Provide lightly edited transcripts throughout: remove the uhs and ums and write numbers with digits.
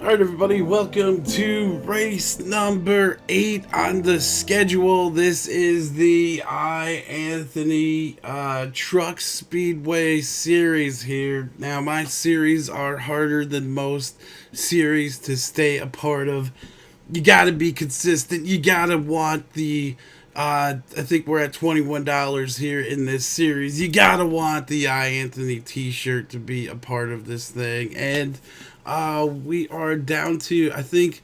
Alright everybody, welcome to race number 8 on the schedule. This is the iAnthuny Truck Speedway series here. Now my series are harder than most series to stay a part of. You gotta be consistent, you gotta want the I think we're at $21 here in this series. You gotta want the iAnthuny t-shirt to be a part of this thing. And we are down to, I think,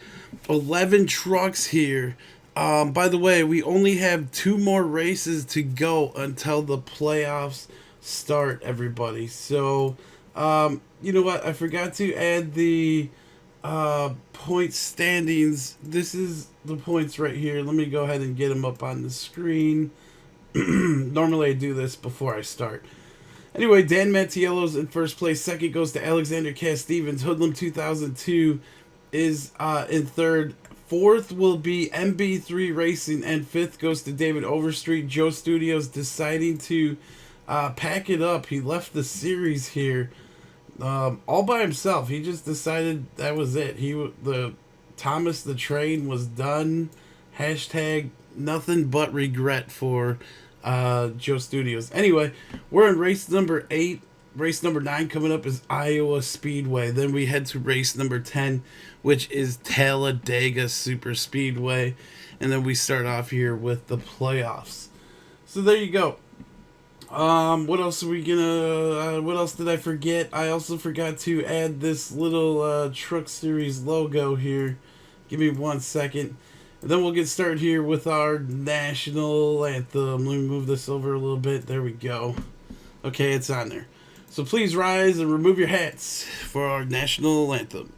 11 trucks here. By the way, we only have 2 more races to go until the playoffs start, everybody. So, you know what? I forgot to add the point standings. This is the points right here. Let me go ahead and get them up on the screen. Normally I do this before I start. Anyway, Dan Mattiello's in first place. Second goes to Alexander Cass Stevens. Hoodlum 2002 is in third. Fourth will be MB3 Racing, and fifth goes to David Overstreet. Joe Studios deciding to pack it up. He left the series here all by himself. He just decided that was it. The Thomas the Train was done. Hashtag nothing but regret for Joe Studios. Anyway, we're in race number 8. Race number 9 coming up is Iowa Speedway. Then we head to race number 10, which is Talladega Super Speedway. And then we start off here with the playoffs. So there you go. What else are we gonna, what else did I forget? I also forgot to add this little, Truck Series logo here. Give me 1 second. And then we'll get started here with our national anthem. Let me move this over a little bit. There we go. Okay, it's on there. So please rise and remove your hats for our national anthem.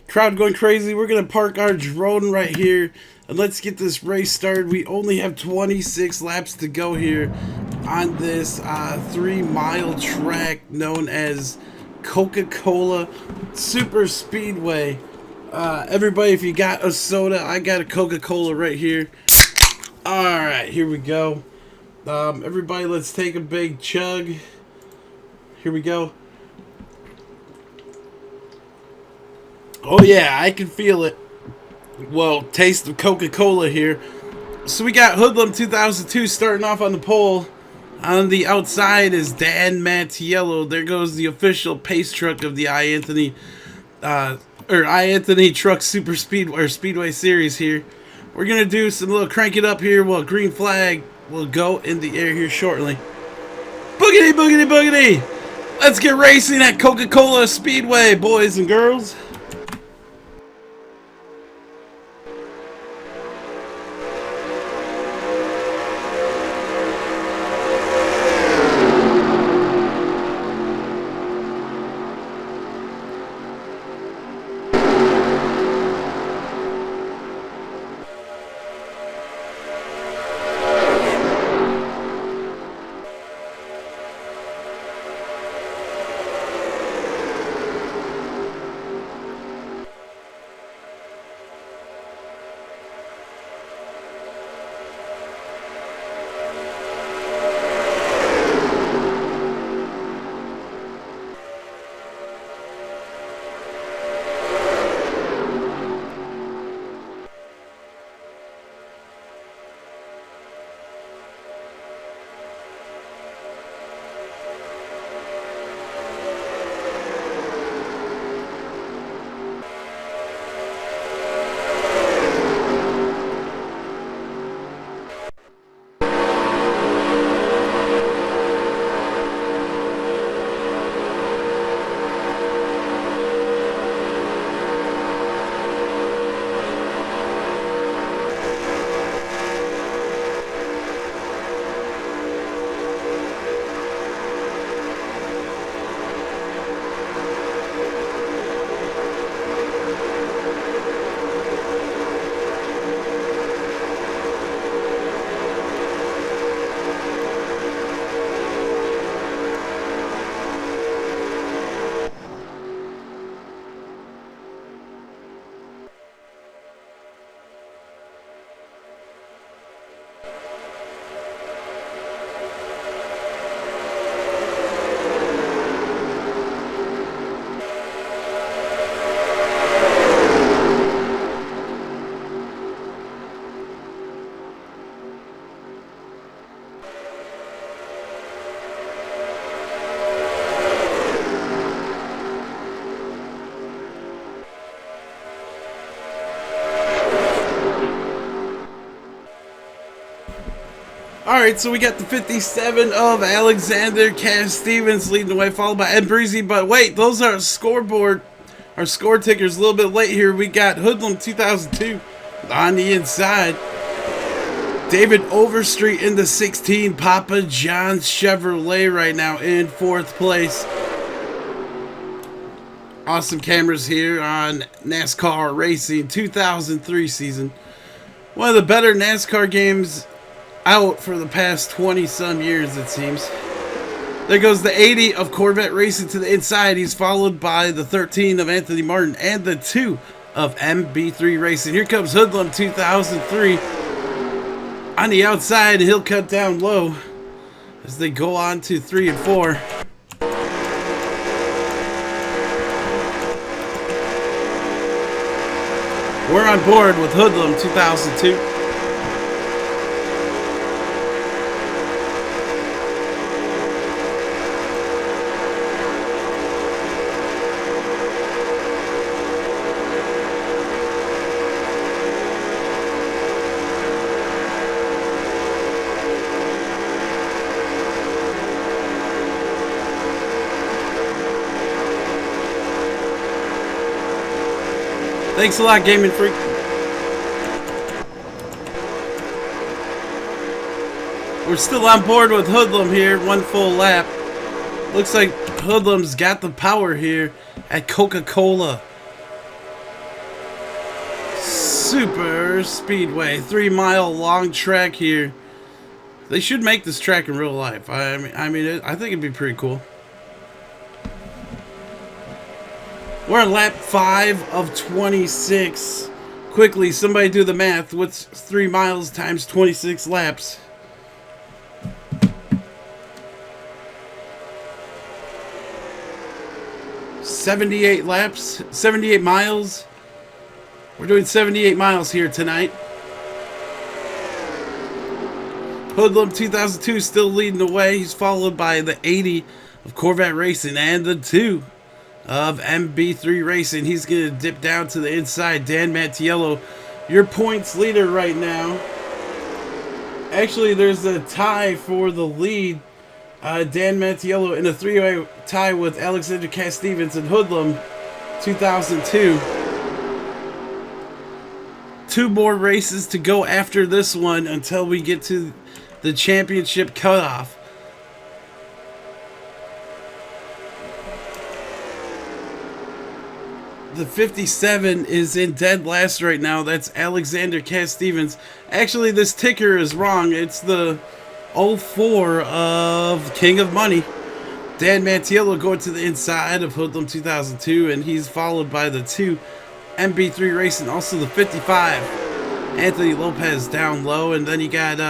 Crowd going crazy. We're going to park our drone right here and let's get this race started. We only have 26 laps to go here on this 3-mile track known as Coca-Cola Super Speedway. Everybody, if you got a soda, I got a Coca-Cola right here. Alright, here we go. Everybody, let's take a big chug. Here we go. Oh yeah, I can feel it. Well, taste of Coca-Cola here. So we got Hoodlum 2002 starting off on the pole. On the outside is Dan Mattiello. There goes the official pace truck of the iAnthuny iAnthuny Truck Super Speedway or Speedway Series here. We're gonna do some little crank it up here. Well, green flag will go in the air here shortly. Boogity, boogity, boogity! Let's get racing at Coca-Cola Speedway, boys and girls. Alright, so we got the 57 of Alexander Cass-Stevens leading the way, followed by Ed Breezy. But wait, those are scoreboard, our score tickers a little bit late here. We got Hoodlum 2002 on the inside. David Overstreet in the 16, Papa John's Chevrolet right now in 4th place. Awesome cameras here on NASCAR Racing 2003 season. One of the better NASCAR games out for the past 20-some years, it seems. There goes the 80 of Corvette Racing to the inside. He's followed by the 13 of Anthony Martinn and the 2 of MB3 Racing. Here comes Hoodlum 2003 on the outside. He'll cut down low as they go on to 3 and 4. We're on board with Hoodlum 2002. Thanks a lot, Gaming Freak. We're still on board with Hoodlum here, 1 full lap. Looks like Hoodlum's got the power here at Coca-Cola Super Speedway. 3-mile long track here. They should make this track in real life. I think it'd be pretty cool. We're on lap 5 of 26. Quickly, somebody do the math. What's 3 miles times 26 laps? $78 laps, 78 miles. We're doing 78 miles here tonight. Hoodlum 2002 still leading the way. He's followed by the 80 of Corvette Racing and the 2 of MB3 Racing. He's going to dip down to the inside. Dan Mattiello, your points leader right now. Actually, there's a tie for the lead. Dan Mattiello in a 3-way tie with Alexander Cass-Stevens and Hoodlum 2002. 2 more races to go after this one until we get to the championship cutoff. The 57 is in dead last right now. That's Alexander Cass-Stevens. Actually, this ticker is wrong. It's the 04 of King of Money. Dan Mattiello going to the inside of Hoodlum 2002, and he's followed by the 2 MB3 Racing, also the 55 Anthony Lopez down low, and then you got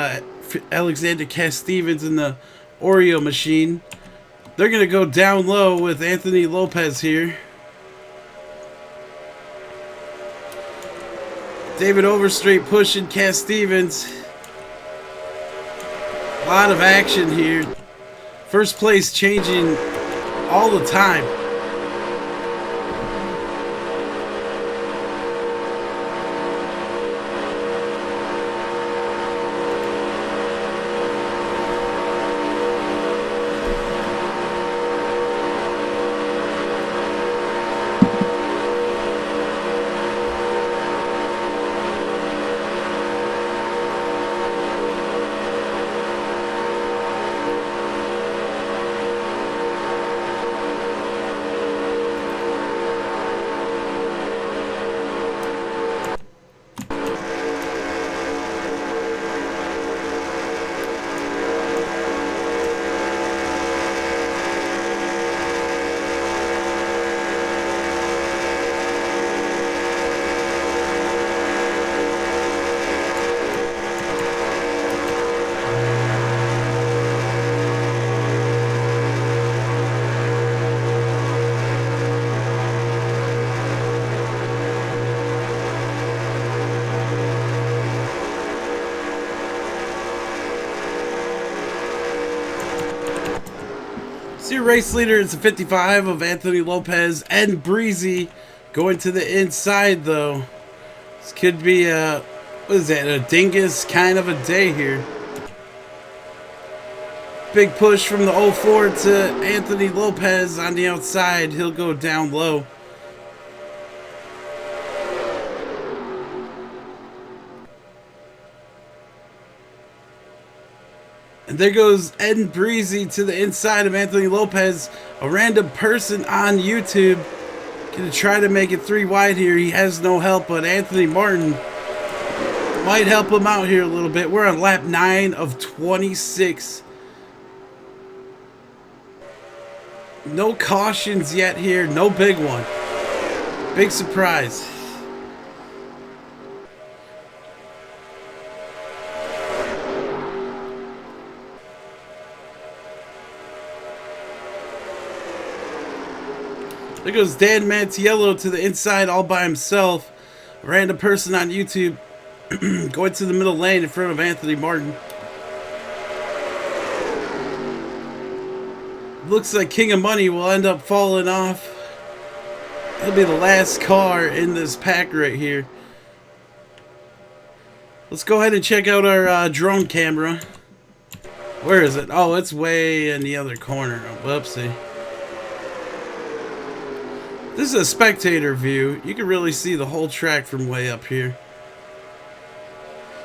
Alexander Cass-Stevens in the Oreo machine. They're going to go down low with Anthony Lopez here. David Overstreet pushing Cass-Stevens. A lot of action here. First place changing all the time. So your race leader is a 55 of Anthony Lopez and Breezy going to the inside, though. This could be a, what is that, a dingus kind of a day here. Big push from the 04 to Anthony Lopez on the outside. He'll go down low. And there goes Ed Breezy to the inside of Anthony Lopez. A random person on YouTube. Gonna try to make it 3 wide here. He has no help, but Anthony Martinn might help him out here a little bit. We're on lap 9 of 26. No cautions yet here. No big one. Big surprise. There goes Dan Mantiello to the inside all by himself. A random person on YouTube going to the middle lane in front of Anthony Martinn. Looks like King of Money will end up falling off. He'll be the last car in this pack right here. Let's go ahead and check out our drone camera. Where is it? Oh, it's way in the other corner. Whoopsie. This is a spectator view. You can really see the whole track from way up here.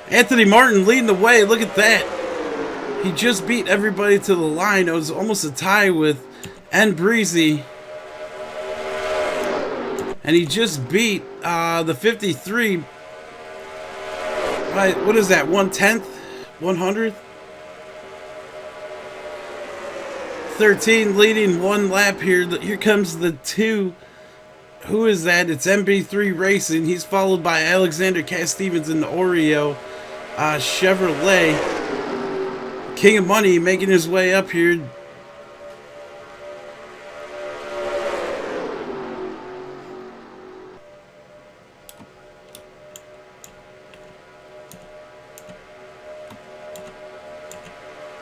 Anthony Martinn leading the way. Look at that. He just beat everybody to the line. It was almost a tie with Ed Breezy. And he just beat the 53 by, what is that, 1/10? 100th? 13 leading 1 lap here. Here comes the 2. Who is that? It's MB3 Racing. He's followed by Alexander Cass-Stevens in the Oreo Chevrolet. King of Money making his way up here.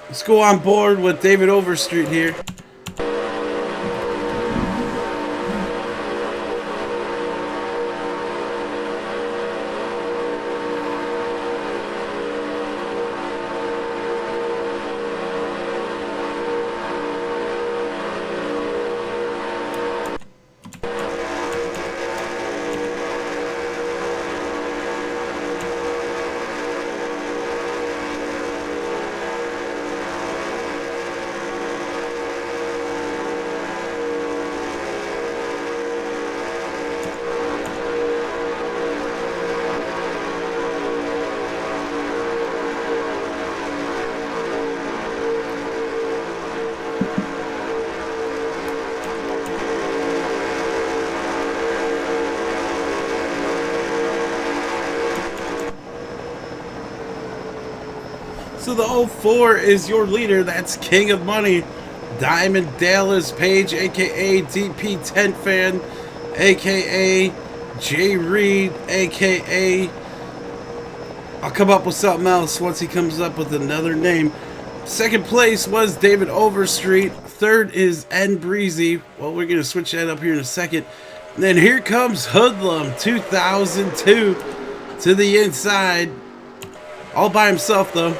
Let's go on board with David Overstreet here. So the 04 is your leader. That's King of Money. Diamond Dallas Page, a.k.a. DP10 Fan, a.k.a. Jay Reed, a.k.a. I'll come up with something else once he comes up with another name. Second place was David Overstreet. Third is Ed Breezy. Well, we're going to switch that up here in a second. And then here comes Hoodlum 2002 to the inside. All by himself, though.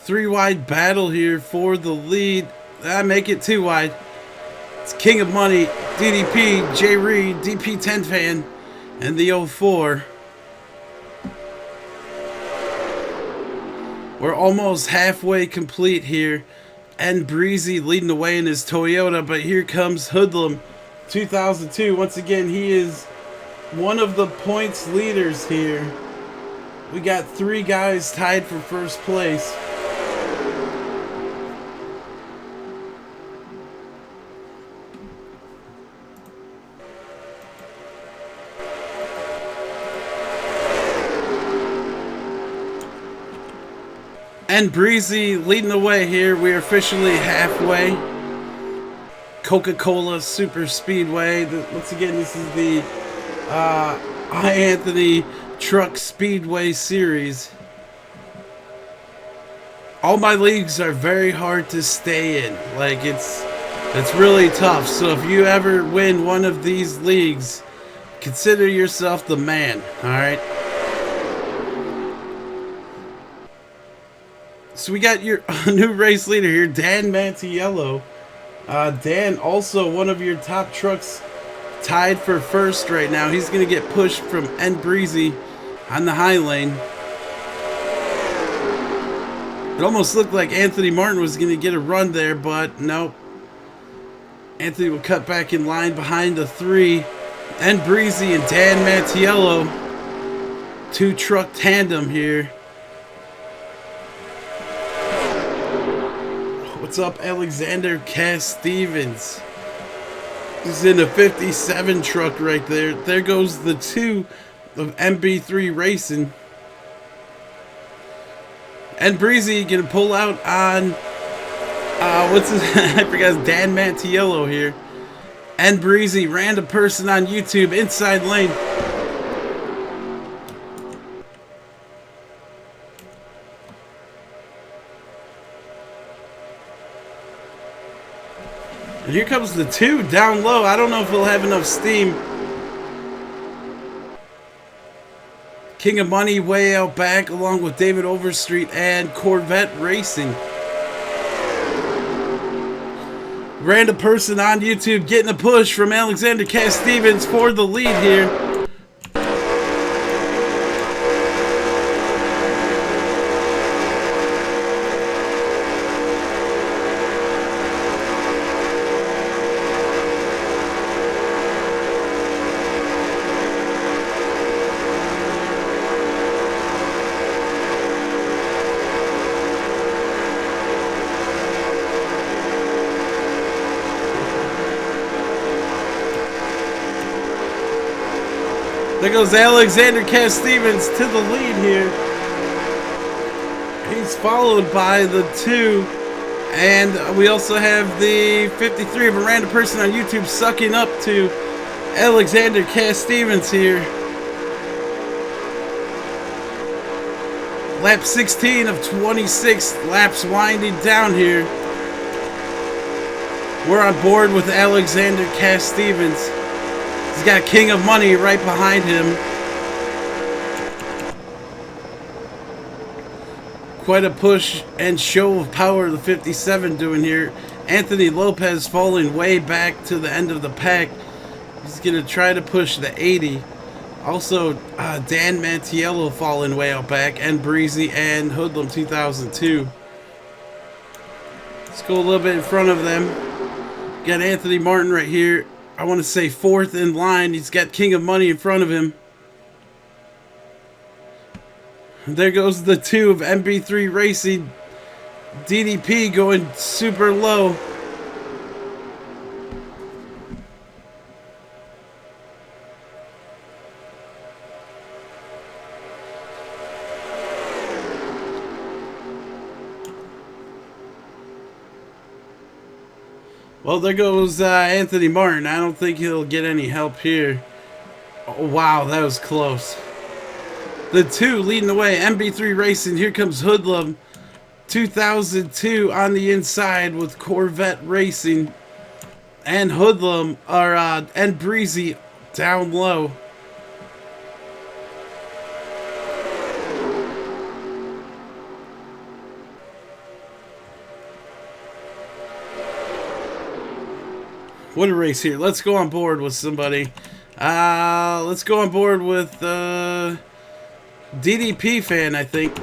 3 wide battle here for the lead. Make it 2 wide. It's King of Money, DDP, Jay Reed, DP10 Fan, and the 04. We're almost halfway complete here. Ed Breezy leading the way in his Toyota, but here comes Hoodlum 2002. Once again, he is one of the points leaders here. We got 3 guys tied for first place. Ed Breezy leading the way here. We're officially halfway. Coca-Cola Super Speedway. Once again, this is the iAnthuny Truck Speedway Series. All my leagues are very hard to stay in. Like, it's really tough. So if you ever win one of these leagues, consider yourself the man, alright? So we got your new race leader here, Dan Mantiello. Dan, also one of your top trucks, tied for first right now. He's going to get pushed from Breezy on the high lane. It almost looked like Anthony Martin was going to get a run there, but nope. Anthony will cut back in line behind the 3. Breezy and Dan Mantiello. 2 truck tandem here. What's up, Alexander Cass-Stevens? He's in a 57 truck right there. There goes the 2 of MB3 Racing. Breezy gonna pull out on what's his I forgot his Dan Mantiello here. Breezy, random person on YouTube, inside lane. And here comes the 2 down low. I don't know if he'll have enough steam. King of Money way out back, along with David Overstreet and Corvette Racing. Random person on YouTube getting a push from Alexander Cass-Stevens for the lead here. There goes Alexander Cass-Stevens to the lead here. He's followed by the 2. And we also have the 53 of a random person on YouTube sucking up to Alexander Cass-Stevens here. Lap 16 of 26 laps winding down here. We're on board with Alexander Cass-Stevens. He's got King of Money right behind him. Quite a push and show of power the 57 doing here. Anthony Lopez falling way back to the end of the pack. He's going to try to push the 80. Also, Dan Mantiello falling way out back. Breezy and Hoodlum 2002. Let's go a little bit in front of them. Got Anthony Martin right here. I want to say 4th in line. He's got King of Money in front of him. There goes the 2 of MB3 Racing. DDP going super low. Well, there goes Anthony Martin. I don't think he'll get any help here. Oh, wow, that was close. The 2 leading the way, MB3 Racing. Here comes Hoodlum 2002 on the inside with Corvette Racing. And Hoodlum, and Breezy down low. What a race here. Let's go on board with somebody. Let's go on board with DDP fan, I think.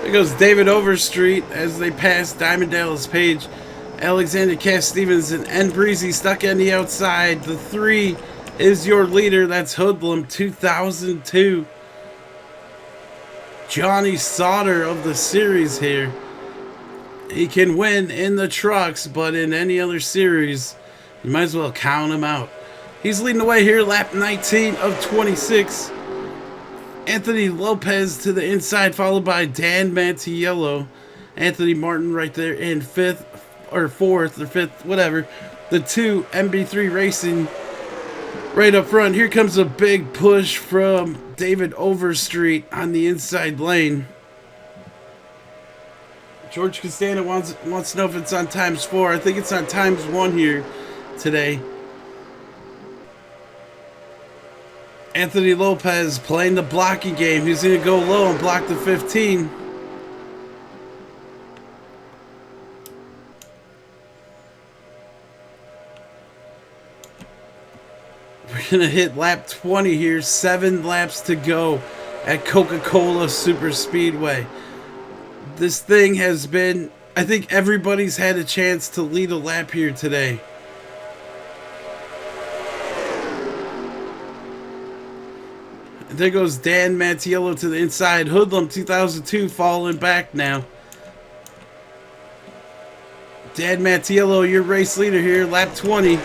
There goes David Overstreet as they pass Diamond Dallas Page. Alexander Cass-Stevens and Breezy stuck on the outside. The 3 is your leader. That's Hoodlum 2002. Johnny Sauter of the series here. He can win in the trucks, but in any other series, you might as well count him out. He's leading the way here, lap 19 of 26. Anthony Lopez to the inside, followed by Dan Mattiello. Anthony Martinn right there in fourth or fifth, whatever. The two MB3 Racing right up front. Here comes a big push from David Overstreet on the inside lane. George Castana wants to know if it's on ×4. I think it's on ×1 here today. Anthony Lopez playing the blocking game. He's going to go low and block the 15. We're going to hit lap 20 here. 7 laps to go at Coca-Cola Super Speedway. This thing has been... I think everybody's had a chance to lead a lap here today. There goes Dan Mattiello to the inside. Hoodlum 2002 falling back now. Dan Mattiello, your race leader here, lap 20.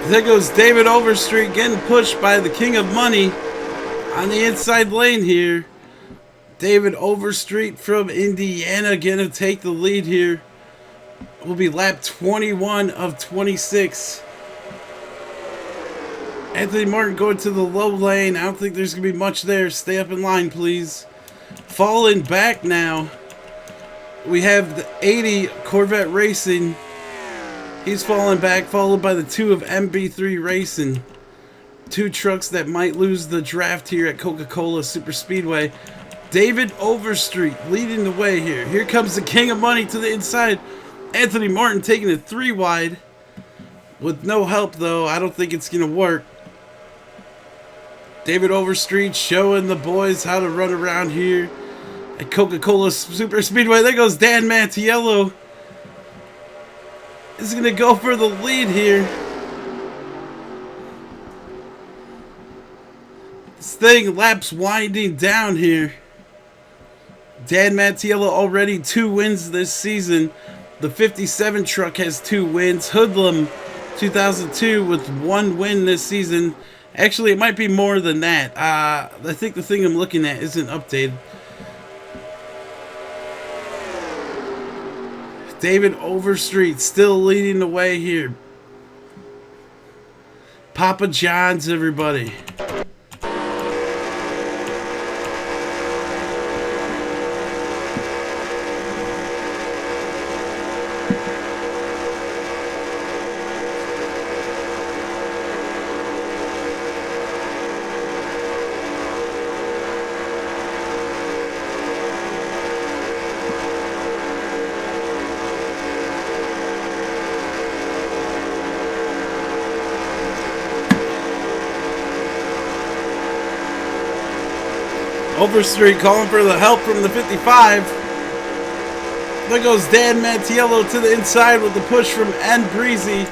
There goes David Overstreet getting pushed by the King of Money on the inside lane here. David Overstreet from Indiana gonna take the lead here. Will be lap 21 of 26. Anthony Martinn going to the low lane. I don't think there's gonna be much there. Stay up in line, please. Falling back now, we have the 80 Corvette Racing. He's falling back, followed by the 2 of MB3 Racing. 2 trucks that might lose the draft here at Coca-Cola Super Speedway. David Overstreet leading the way here. Here comes the King of Money to the inside. Anthony Martinn taking it 3 wide. With no help, though, I don't think it's going to work. David Overstreet showing the boys how to run around here at Coca-Cola Super Speedway. There goes Dan Mattiello. Is going to go for the lead here. This thing laps winding down here. Dan Mattiello already 2 wins this season. The 57 truck has 2 wins. Hoodlum 2002 with 1 win this season. Actually, it might be more than that. I think the thing I'm looking at isn't updated. David Overstreet still leading the way here. Papa John's, everybody. Overstreet calling for the help from the 55. There goes Dan Mattiello to the inside with the push from N. Breezy.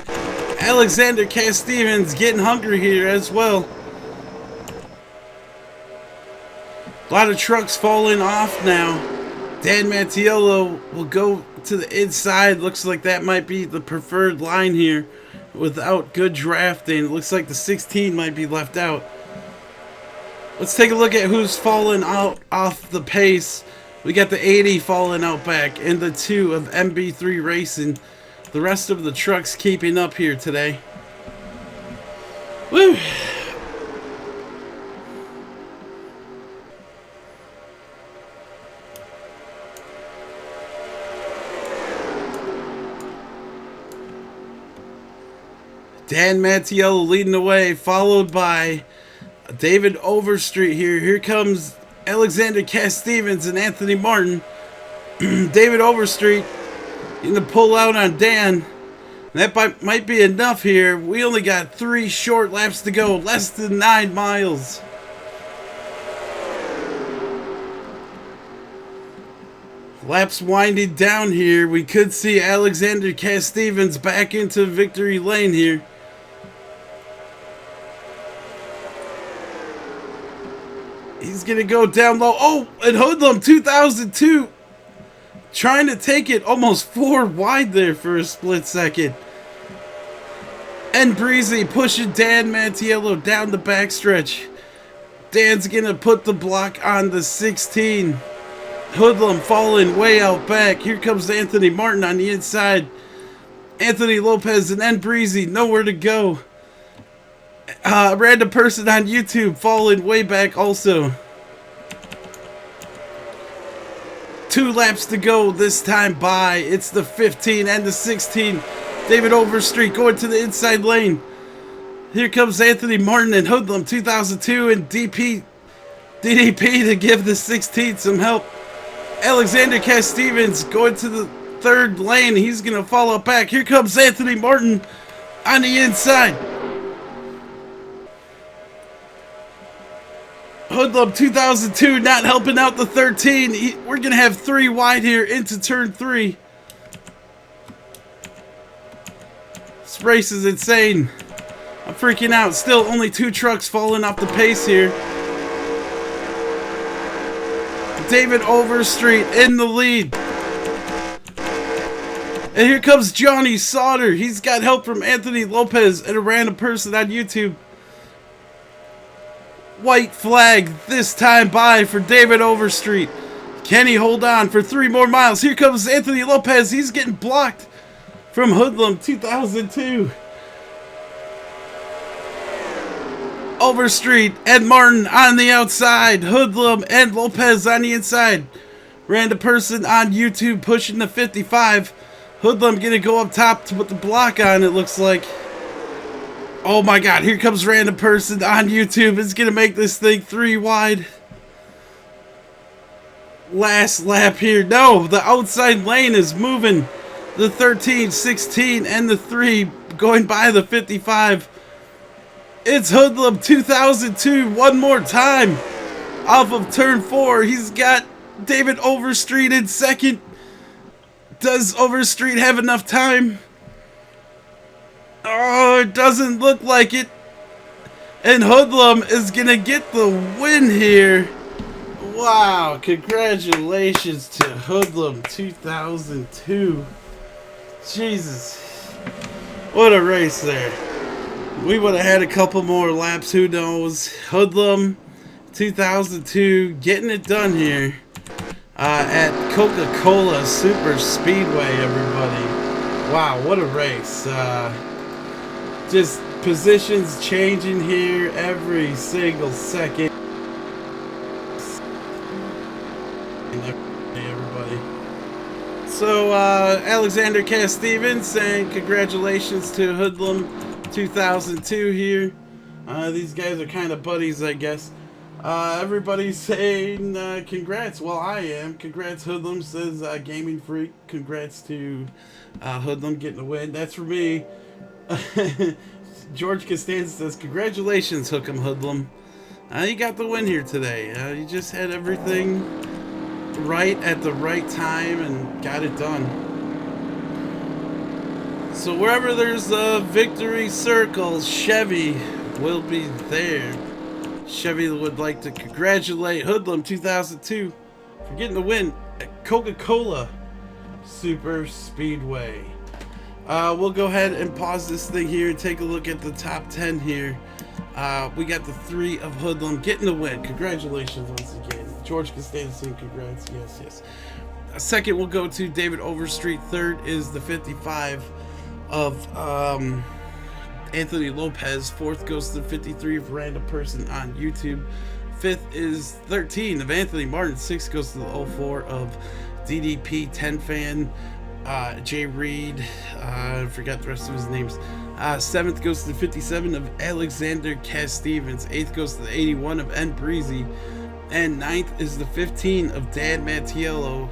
Alexander Cass-Stevens getting hungry here as well. A lot of trucks falling off now. Dan Mattiello will go to the inside. Looks like that might be the preferred line here without good drafting. Looks like the 16 might be left out. Let's take a look at who's fallen out off the pace. We got the 80 falling out back and the 2 of MB3 Racing. The rest of the trucks keeping up here today. Woo! Dan Mattiello leading the way, followed by David Overstreet here. Here comes Alexander Cass-Stevens and Anthony Martinn. David Overstreet going to pull out on Dan. That might be enough here. We only got 3 short laps to go. Less than 9 miles. Laps winding down here. We could see Alexander Cass-Stevens back into victory lane here. He's going to go down low. Oh, and Hoodlum 2002 trying to take it almost 4 wide there for a split second. And Breezy pushing Dan Mantiello down the backstretch. Dan's going to put the block on the 16. Hoodlum falling way out back. Here comes Anthony Martinn on the inside. Anthony Lopez and then Breezy, nowhere to go. Random person on YouTube falling way back also. 2 laps to go this time by. It's the 15 and the 16. David Overstreet going to the inside lane. Here comes Anthony Martinn and Hoodlum 2002 and DDP to give the 16 some help. Alexander Cass-Stevens going to the 3rd lane. He's going to follow back. Here comes Anthony Martinn on the inside. Hoodlum 2002 not helping out the 13. We're going to have 3 wide here into turn 3. This race is insane. I'm freaking out. Still only 2 trucks falling off the pace here. David Overstreet in the lead. And here comes Johnny Sauter. He's got help from Anthony Lopez and a random person on YouTube. White flag this time by for David Overstreet. Can he hold on for 3 more miles? Here comes Anthony Lopez. He's getting blocked from Hoodlum 2002. Overstreet and Martinn on the outside. Hoodlum and Lopez on the inside. Random person on YouTube pushing the 55. Hoodlum gonna go up top to put the block on, it looks like. Oh my god, here comes random person on YouTube. It's gonna make this thing 3 wide. Last lap here. No, the outside lane is moving. The 13, 16, and the 3 going by the 55. It's Hoodlum 2002 one more time off of turn 4. He's got David Overstreet in second. Does Overstreet have enough time? Oh, it doesn't look like it. And Hoodlum is going to get the win here. Wow, congratulations to Hoodlum 2002. Jesus. What a race there. We would have had a couple more laps, who knows. Hoodlum 2002 getting it done here at Coca-Cola Super Speedway, everybody. Wow, what a race. Just positions changing here every single second. Everybody. So, Alexander Cass-Stevens saying congratulations to Hoodlum 2002 here. These guys are kind of buddies, I guess. Everybody's saying congrats. Well, I am. Congrats, Hoodlum, says Gaming Freak. Congrats to Hoodlum getting the win. That's for me. George Costanza says congratulations, Hoodlum. You got the win here today. You just had everything right at the right time and got it done. So wherever there's a victory circle, Chevy will be there. Chevy would like to congratulate Hoodlum 2002 for getting the win at Coca-Cola Super Speedway. We'll go ahead and pause this thing here and take a look at the top 10 here. We got the 3 of Hoodlum getting the win. Congratulations once again. George Costanza saying congrats. Yes, yes. Second, we'll go to David Overstreet. Third is the 55 of Anthony Lopez. Fourth goes to the 53 of random person on YouTube. Fifth is 13 of Anthony Martinn. Sixth goes to the 04 of DDP 10 fan Jay Reed. I forgot the rest of his names. Seventh goes to the 57 of Alexander Cass-Stevens. Eighth goes to the 81 of N Breezy. And ninth is the 15 of Dan Mantiello.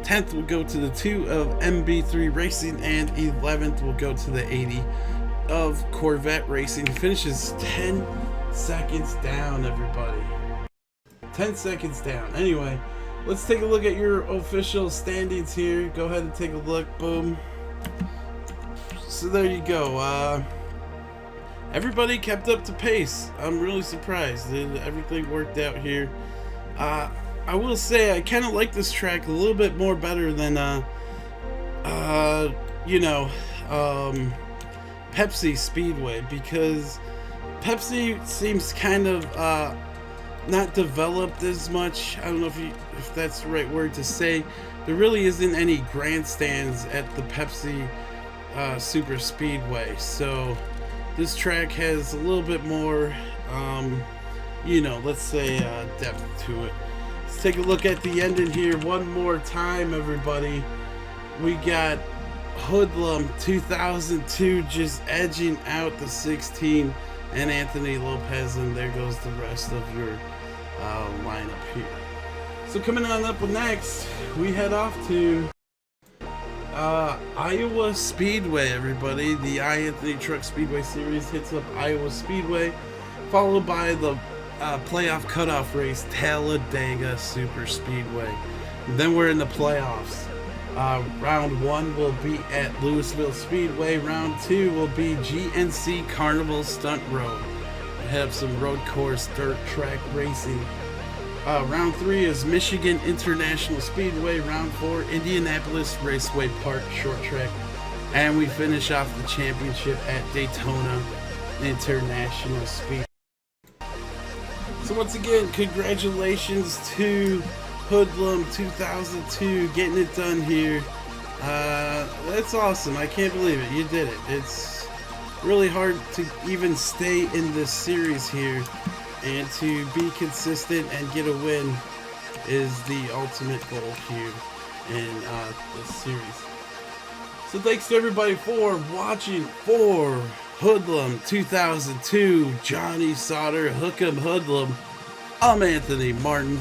10th will go to the 2 of MB3 Racing, and 11th will go to the 80 of Corvette Racing. He finishes 10 seconds down, everybody. 10 seconds down. Anyway, let's take a look at your official standings here. Go ahead and take a look. Boom. So there you go. Everybody kept up to pace. I'm really surprised. Everything worked out here. I will say I kind of like this track a little bit more better than Pepsi Speedway, because Pepsi seems kind of not developed as much. I don't know if that's the right word to say. There really isn't any grandstands at the Pepsi Super Speedway, so this track has a little bit more let's say depth to it. Let's take a look at the ending here one more time, everybody. We got Hoodlum 2002 just edging out the 16 and Anthony Lopez, and there goes the rest of your lineup here. So coming on up next, we head off to Iowa Speedway, everybody. The iAnthuny Truck Speedway Series hits up Iowa Speedway, followed by the playoff cutoff race, Talladega Super Speedway. And then we're in the playoffs. Round 1 will be at Louisville Speedway. Round 2 will be GNC Carnival Stunt Road. We have some road course dirt track racing. Round 3 is Michigan International Speedway. Round 4, Indianapolis Raceway Park Short Track. And we finish off the championship at Daytona International Speedway. So once again, congratulations to Hoodlum 2002 getting it done here. That's awesome. I can't believe it. You did it. It's really hard to even stay in this series here, and to be consistent and get a win is the ultimate goal here in this series. So thanks to everybody for watching. For Hoodlum 2002, Johnny Sauter, Hook'em Hoodlum, I'm Anthony Martin.